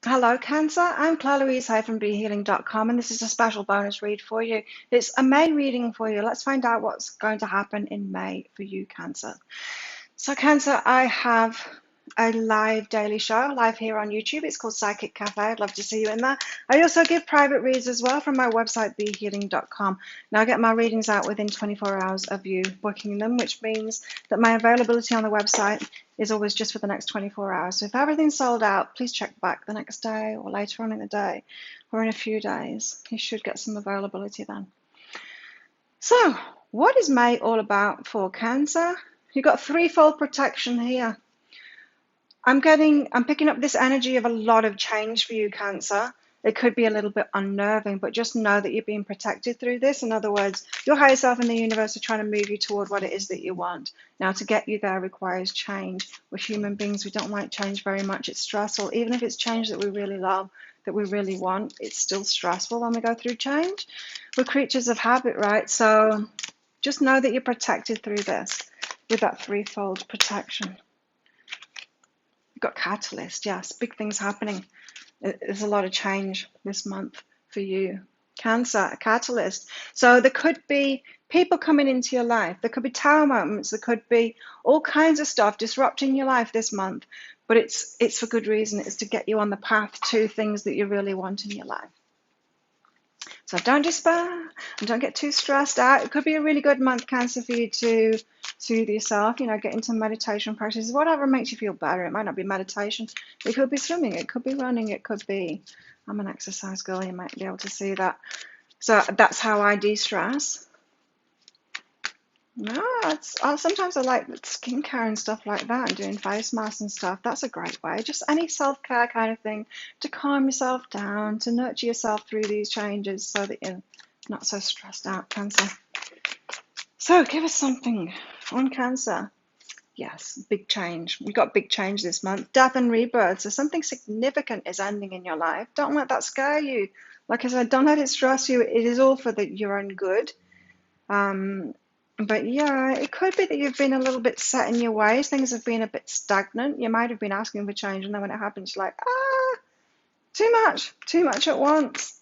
Hello, Cancer. I'm Claire Louise here from BeHealing.com, and this is a special bonus read for you. It's a May reading for you. Let's find out what's going to happen in May for you, Cancer. So, Cancer, I have a live daily show live here on YouTube. It's called Psychic Cafe. I'd love to see you in there. I also give private reads as well from my website, BeHealing.com. Now, I get my readings out within 24 hours of you booking them, which means that my availability on the website is always just for the next 24 hours. So if everything's sold out, please check back the next day or later on in the day or in a few days. You should get some availability then. So, what is May all about for Cancer? You've got threefold protection here. I'm picking up this energy of a lot of change for you, Cancer. It could be a little bit unnerving, but just know that you're being protected through this. In other words, your higher self and the universe are trying to move you toward what it is that you want. Now, to get you there requires change. We're human beings. We don't like change very much. It's stressful. Even if it's change that we really love, that we really want, it's still stressful when we go through change. We're creatures of habit, right? So just know that you're protected through this with that threefold protection. You've got Catalyst, yes, big things happening. There's a lot of change this month for you. Cancer, a catalyst. So there could be people coming into your life. There could be tower moments. There could be all kinds of stuff disrupting your life this month. But it's for good reason. It's to get you on the path to things that you really want in your life. So don't despair and don't get too stressed out. It could be a really good month, Cancer, for you to soothe yourself, get into meditation practices, whatever makes you feel better. It might not be meditation. It could be swimming. It could be running. It could be, I'm an exercise girl. You might be able to see that. So that's how I de-stress. No, sometimes I like skincare and stuff like that and doing face masks and stuff. That's a great way. Just any self-care kind of thing to calm yourself down, to nurture yourself through these changes so that you're not so stressed out, Cancer. So give us something on Cancer. Yes, big change. We've got big change this month. Death and rebirth. So something significant is ending in your life. Don't let that scare you. Like I said, don't let it stress you. It is all for your own good. But yeah, it could be that you've been a little bit set in your ways. Things have been a bit stagnant. You might have been asking for change, and then when it happens, you're like, too much at once.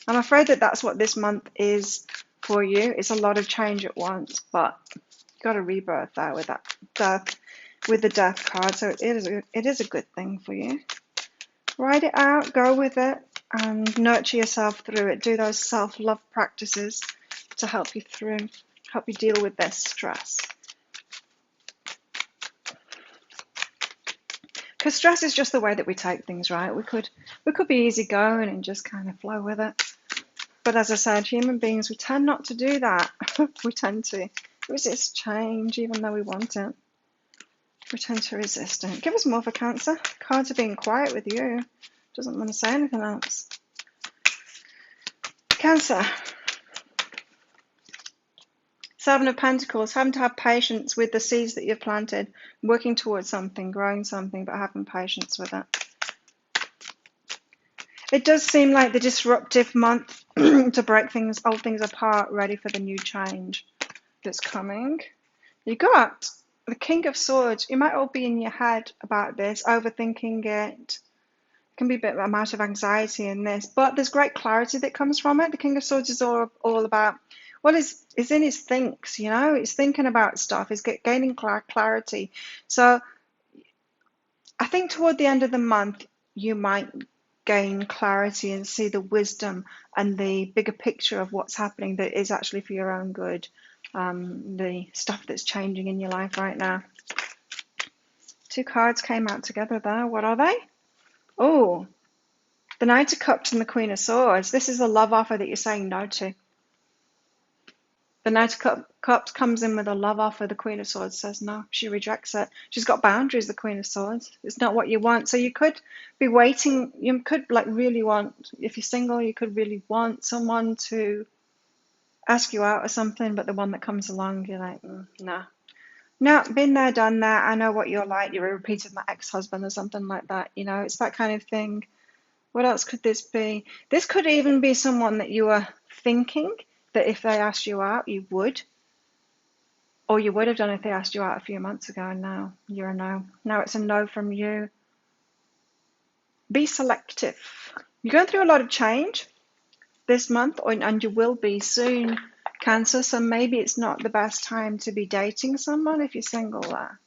I'm afraid that that's what this month is for you. It's a lot of change at once, but you got a rebirth there with that death, with the death card. So it is a good thing for you. Write it out, go with it, and nurture yourself through it. Do those self-love practices to help you deal with this stress. Because stress is just the way that we take things, right? We could be easygoing and just kind of flow with it. But as I said, human beings, we tend not to do that. We tend to resist change even though we want it. We tend to resist it. Give us more for Cancer. Cards are being quiet with you. Doesn't want to say anything else. Cancer. Seven of Pentacles, having to have patience with the seeds that you've planted, working towards something, growing something, but having patience with it. It does seem like the disruptive month to break old things apart, ready for the new change that's coming. You got the King of Swords. You might all be in your head about this, overthinking it. It can be a bit of a amount of anxiety in this, but there's great clarity that comes from it. The King of Swords is all about what is in his thinks, He's thinking about stuff. He's gaining clarity. So I think toward the end of the month, you might gain clarity and see the wisdom and the bigger picture of what's happening that is actually for your own good. The stuff that's changing in your life right now. Two cards came out together there. What are they? Oh, the Knight of Cups and the Queen of Swords. This is a love offer that you're saying no to. The Knight of Cups comes in with a love offer. The Queen of Swords says no. She rejects it. She's got boundaries, the Queen of Swords. It's not what you want. So you could be waiting. You could really want, if you're single, you could really want someone to ask you out or something, but the one that comes along, you're like, nah. No, been there, done that. I know what you're like. You're a repeat of my ex-husband or something like that. It's that kind of thing. What else could this be? This could even be someone that you were thinking that if they asked you out, you would. Or you would have done if they asked you out a few months ago, and now you're a no. Now it's a no from you. Be selective. You're going through a lot of change this month, and you will be soon, Cancer, so maybe it's not the best time to be dating someone if you're single there.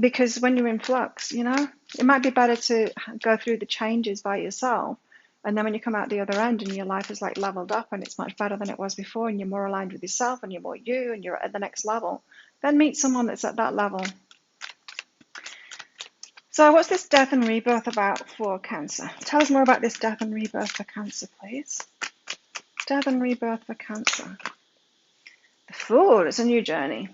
Because when you're in flux, it might be better to go through the changes by yourself. And then when you come out the other end and your life is like leveled up and it's much better than it was before and you're more aligned with yourself and you're more you and you're at the next level, then meet someone that's at that level. So what's this death and rebirth about for Cancer? Tell us more about this death and rebirth for Cancer, please. Death and rebirth for Cancer. The Fool, it's a new journey.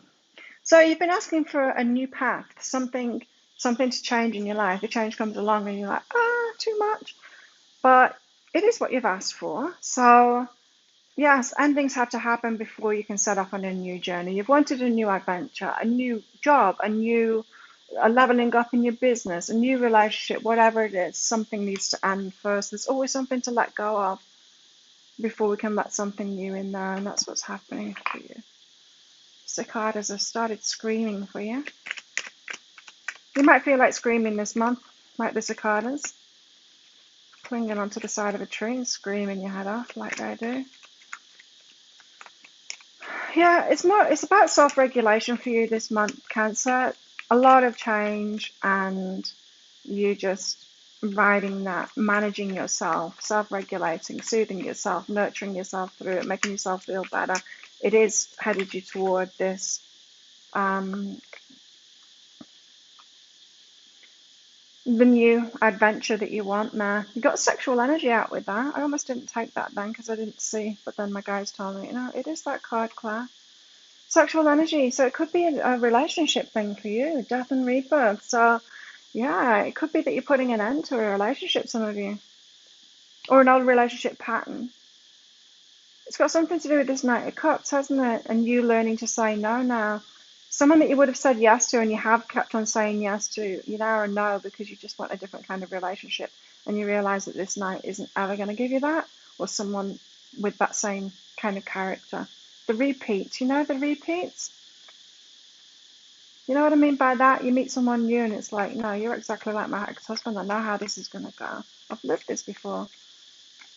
So you've been asking for a new path, something to change in your life. The change comes along and you're like, too much. But it is what you've asked for. So yes, and things have to happen before you can set off on a new journey. You've wanted a new adventure, a new job, a leveling up in your business, a new relationship, whatever it is. Something needs to end first. There's always something to let go of before we can let something new in there, and that's what's happening for you. Cicadas have started screaming for you. You might feel like screaming this month, like the cicadas, clinging onto the side of a tree and screaming your head off like they do. Yeah, it's about self-regulation for you this month, Cancer. A lot of change and you just riding that, managing yourself, self-regulating, soothing yourself, nurturing yourself through it, making yourself feel better. It is headed you toward this the new adventure that you want now. You got sexual energy out with that. I almost didn't take that then because I didn't see, but then my guys told me, it is that card, Claire. Sexual energy. So it could be a relationship thing for you, death and rebirth. So yeah, it could be that you're putting an end to a relationship, some of you, or an old relationship pattern. It's got something to do with this Knight of Cups, hasn't it? And you learning to say no now. Someone that you would have said yes to and you have kept on saying yes to, you now are no because you just want a different kind of relationship and you realize that this Knight isn't ever going to give you that, or someone with that same kind of character. The repeats, the repeats? You know what I mean by that? You meet someone new and it's like, no, you're exactly like my ex-husband. I know how this is going to go. I've lived this before.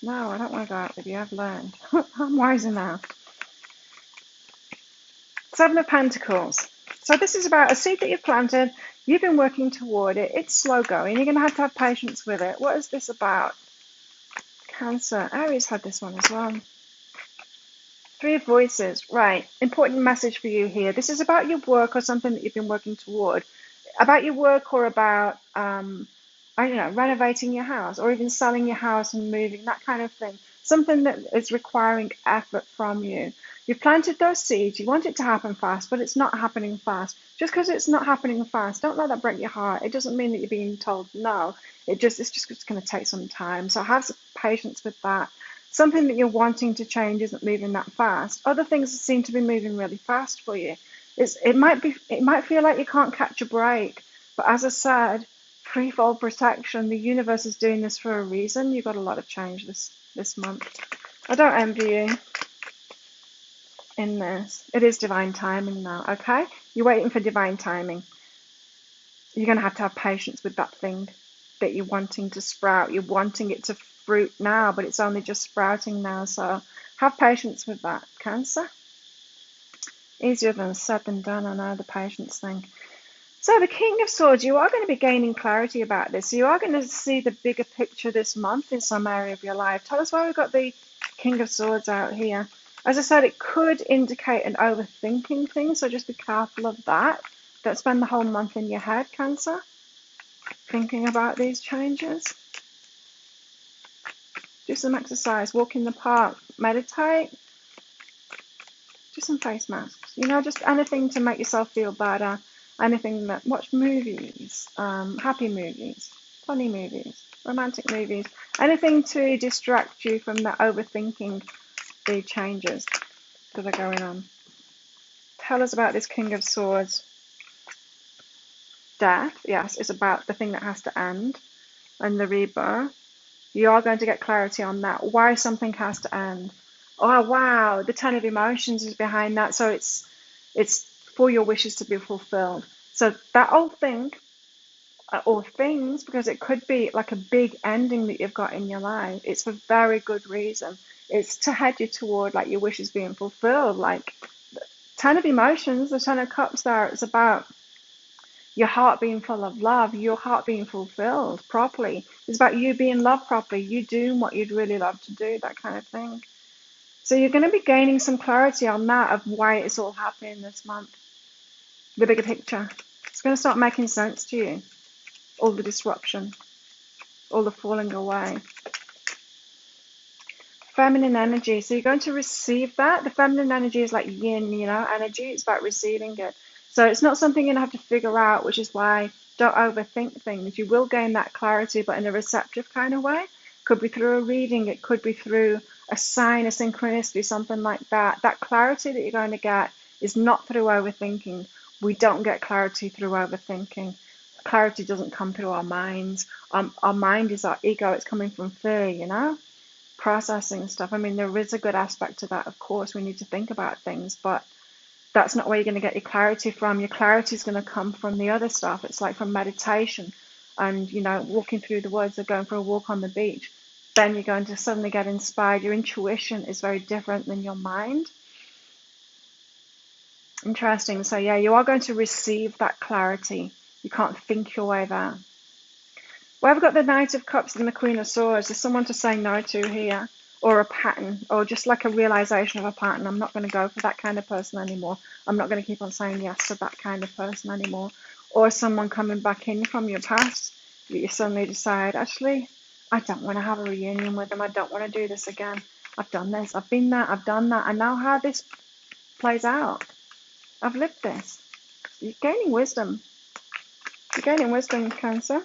No, I don't want to go out with you. I've learned. I'm wiser now. Seven of Pentacles. So this is about a seed that you've planted. You've been working toward it. It's slow going. You're going to have patience with it. What is this about? Cancer. Aries had this one as well. Three of Voices. Right. Important message for you here. This is about your work or something that you've been working toward. About your work or about, I don't know, renovating your house or even selling your house and moving, that kind of thing. Something that is requiring effort from you. You've planted those seeds. You want it to happen fast, but it's not happening fast. Just because it's not happening fast, don't let that break your heart. It doesn't mean that you're being told no. It's just going to take some time. So have some patience with that. Something that you're wanting to change isn't moving that fast. Other things seem to be moving really fast for you. It might feel like you can't catch a break, but as I said, threefold protection. The universe is doing this for a reason. You've got a lot of change this month. I don't envy you in this. It is divine timing now, okay? You're waiting for divine timing. You're going to have patience with that thing that you're wanting to sprout. You're wanting it to fruit now, but it's only just sprouting now. So have patience with that, Cancer. Easier than said than done, I know, the patience thing. So the King of Swords, you are going to be gaining clarity about this. So you are going to see the bigger picture this month in some area of your life. Tell us why we've got the King of Swords out here. As I said, it could indicate an overthinking thing, so just be careful of that. Don't spend the whole month in your head, Cancer, thinking about these changes. Do some exercise, walk in the park, meditate, do some face masks. Just anything to make yourself feel better. Anything that, watch movies, happy movies, funny movies, romantic movies, anything to distract you from the overthinking the changes that are going on. Tell us about this King of Swords. Death, yes, is about the thing that has to end and the rebirth. You are going to get clarity on that, why something has to end. Oh wow, the Ten of Emotions is behind that, so it's for your wishes to be fulfilled. So that old thing, or things, because it could be like a big ending that you've got in your life. It's for very good reason. It's to head you toward like your wishes being fulfilled. Like Ten of Emotions, the Ten of Cups there, it's about your heart being full of love, your heart being fulfilled properly. It's about you being loved properly, you doing what you'd really love to do, that kind of thing. So you're going to be gaining some clarity on that of why it's all happening this month. The bigger picture. It's going to start making sense to you. All the disruption, all the falling away. Feminine energy. So you're going to receive that. The feminine energy is like yin, energy. It's about receiving it. So it's not something you're going to have to figure out, which is why don't overthink things. You will gain that clarity, but in a receptive kind of way. Could be through a reading. It could be through a sign, a synchronicity, something like that. That clarity that you're going to get is not through overthinking. We don't get clarity through overthinking. Clarity doesn't come through our minds. Our mind is our ego. It's coming from fear, processing stuff. I mean, there is a good aspect to that, of course. We need to think about things, but that's not where you're going to get your clarity from. Your clarity is going to come from the other stuff. It's like from meditation and, walking through the woods or going for a walk on the beach. Then you're going to suddenly get inspired. Your intuition is very different than your mind. Interesting. So, yeah, you are going to receive that clarity. You can't think your way there. Well, I've got the Knight of Cups and the Queen of Swords. There's someone to say no to here, or a pattern, or just like a realization of a pattern. I'm not going to go for that kind of person anymore. I'm not going to keep on saying yes to that kind of person anymore. Or someone coming back in from your past that you suddenly decide, actually, I don't want to have a reunion with them. I don't want to do this again. I've done this. I've been there. I've done that. I know how this plays out. I've lived this. You're gaining wisdom. You're gaining wisdom, Cancer.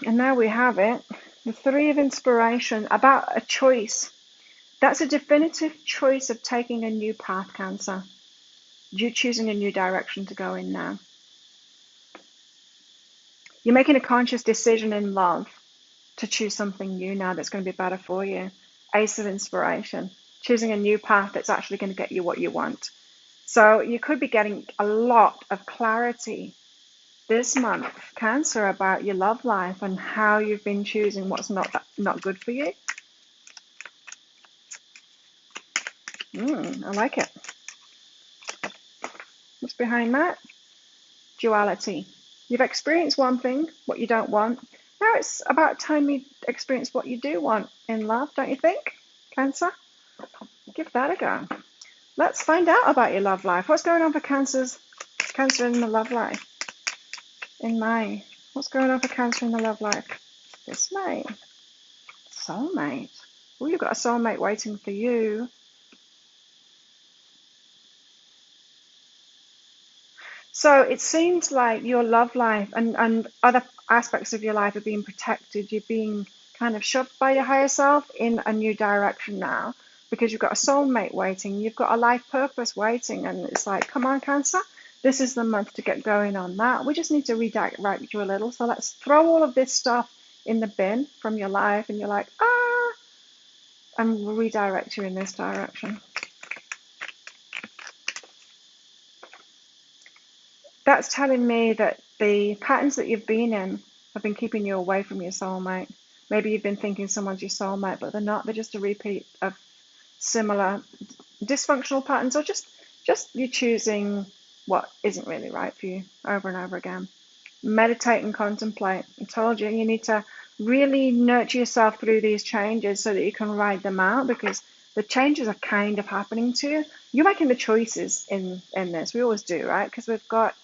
And now we have it, the Three of Inspiration, about a choice. That's a definitive choice of taking a new path, Cancer. You're choosing a new direction to go in now. You're making a conscious decision in love to choose something new now that's going to be better for you. Ace of Inspiration, choosing a new path that's actually going to get you what you want. So you could be getting a lot of clarity this month, Cancer, about your love life and how you've been choosing what's not good for you. I like it. What's behind that? Duality. You've experienced one thing, what you don't want. Now it's about time you experience what you do want in love, don't you think, Cancer? Give that a go. Let's find out about your love life. What's going on for Cancer in the love life? In May. What's going on for Cancer in the love life? This May. Soulmate. Oh, you've got a soulmate waiting for you. So it seems like your love life and other aspects of your life are being protected. You're being kind of shoved by your higher self in a new direction now because you've got a soulmate waiting. You've got a life purpose waiting. And it's like, come on, Cancer. This is the month to get going on that. We just need to redirect you a little. So let's throw all of this stuff in the bin from your life. And you're like, and redirect you in this direction. That's telling me that the patterns that you've been in have been keeping you away from your soulmate. Maybe you've been thinking someone's your soulmate, but they're not. They're just a repeat of similar dysfunctional patterns, or just you choosing what isn't really right for you over and over again. Meditate and contemplate. I told you need to really nurture yourself through these changes so that you can ride them out, because the changes are kind of happening to you. You're making the choices in this. We always do, right? Because we've got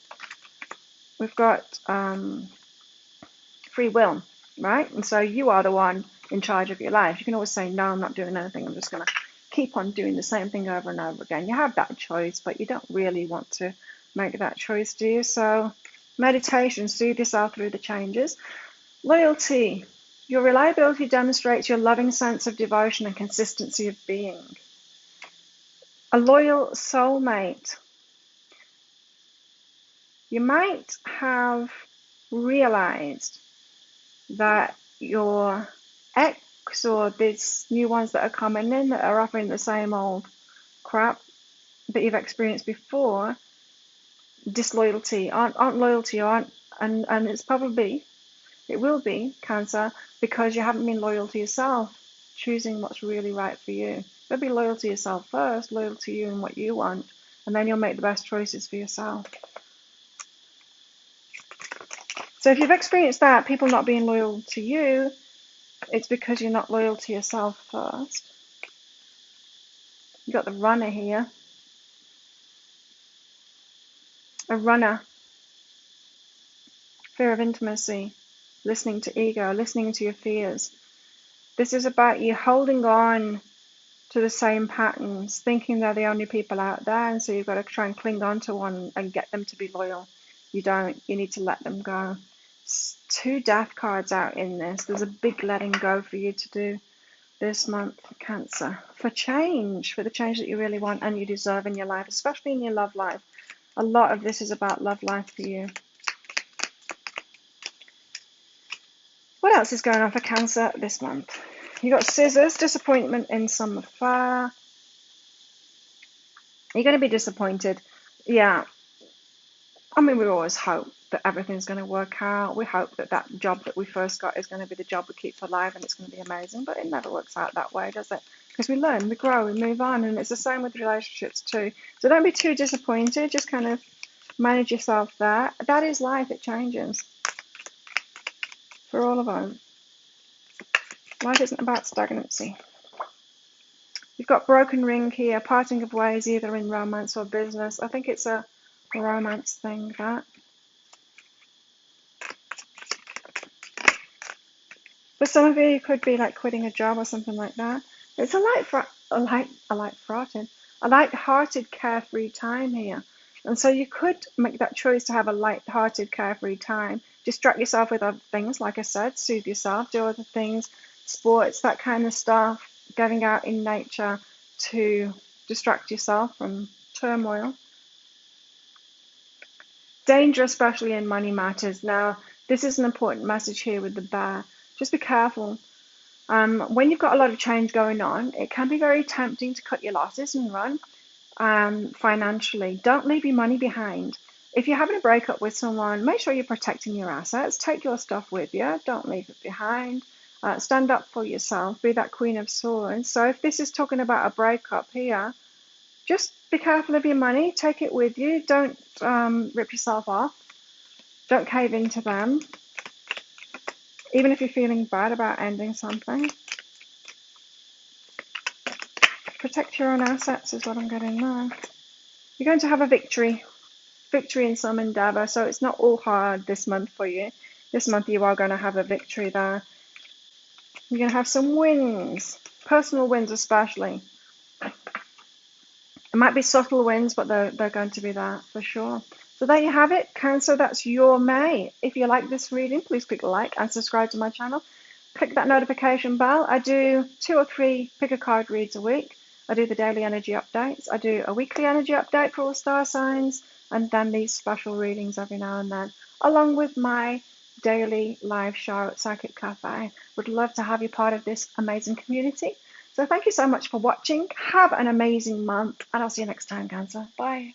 free will, right? And so you are the one in charge of your life. You can always say, no, I'm not doing anything. I'm just going to keep on doing the same thing over and over again. You have that choice, but you don't really want to make that choice, do you? So meditation, soothe yourself through the changes. Loyalty. Your reliability demonstrates your loving sense of devotion and consistency of being. A loyal soulmate. You might have realized that your ex or these new ones that are coming in that are offering the same old crap that you've experienced before, disloyalty, aren't loyal to you, and it will be, Cancer, because you haven't been loyal to yourself, choosing what's really right for you. You'll be loyal to yourself first, loyal to you and what you want, and then you'll make the best choices for yourself. So if you've experienced that, people not being loyal to you, it's because you're not loyal to yourself first. You've got the runner here. A runner. Fear of intimacy. Listening to ego. Listening to your fears. This is about you holding on to the same patterns, thinking they're the only people out there, and so you've got to try and cling on to one and get them to be loyal. You don't. You need to let them go. Two death cards out in this. There's a big letting go for you to do this month, Cancer, for change, for the change that you really want and you deserve in your life, especially in your love life. A lot of this is about love life for you. What else is going on for Cancer this month? You got Scissors, disappointment in some affair. You're going to be disappointed. Yeah, I mean, we always hope that everything's going to work out. We hope that that job that we first got is going to be the job we keep for life and it's going to be amazing, but it never works out that way, does it? Because we learn, we grow, we move on, and it's the same with relationships too. So don't be too disappointed. Just kind of manage yourself there. That is life. It changes for all of us. Life isn't about stagnancy. You've got broken ring here, parting of ways, either in romance or business. I think it's a romance thing, that. For some of you, you could be like quitting a job or something like that. It's a light-hearted, carefree time here. And so you could make that choice to have a light-hearted, carefree time. Distract yourself with other things, like I said, soothe yourself, do other things, sports, that kind of stuff, getting out in nature to distract yourself from turmoil. Danger, especially in money matters. Now, this is an important message here with the bear. Just be careful. When you've got a lot of change going on, it can be very tempting to cut your losses and run financially. Don't leave your money behind. If you're having a breakup with someone, make sure you're protecting your assets. Take your stuff with you. Don't leave it behind. Stand up for yourself. Be that Queen of Swords. So if this is talking about a breakup here, just be careful of your money. Take it with you. Don't rip yourself off. Don't cave into them. Even if you're feeling bad about ending something. Protect your own assets is what I'm getting now. You're going to have a victory in some endeavor, so it's not all hard this month for you. This month you are going to have a victory there. You're going to have some wins, personal wins especially. It might be subtle wins, but they're going to be there for sure. So there you have it, Cancer. That's your May. If you like this reading, please click like and subscribe to my channel. Click that notification bell. I do 2 or 3 pick a card reads a week. I do the daily energy updates. I do a weekly energy update for all star signs, and then these special readings every now and then, along with my daily live show at Psychic Cafe. Would love to have you part of this amazing community. So thank you so much for watching. Have an amazing month, and I'll see you next time, Cancer. Bye.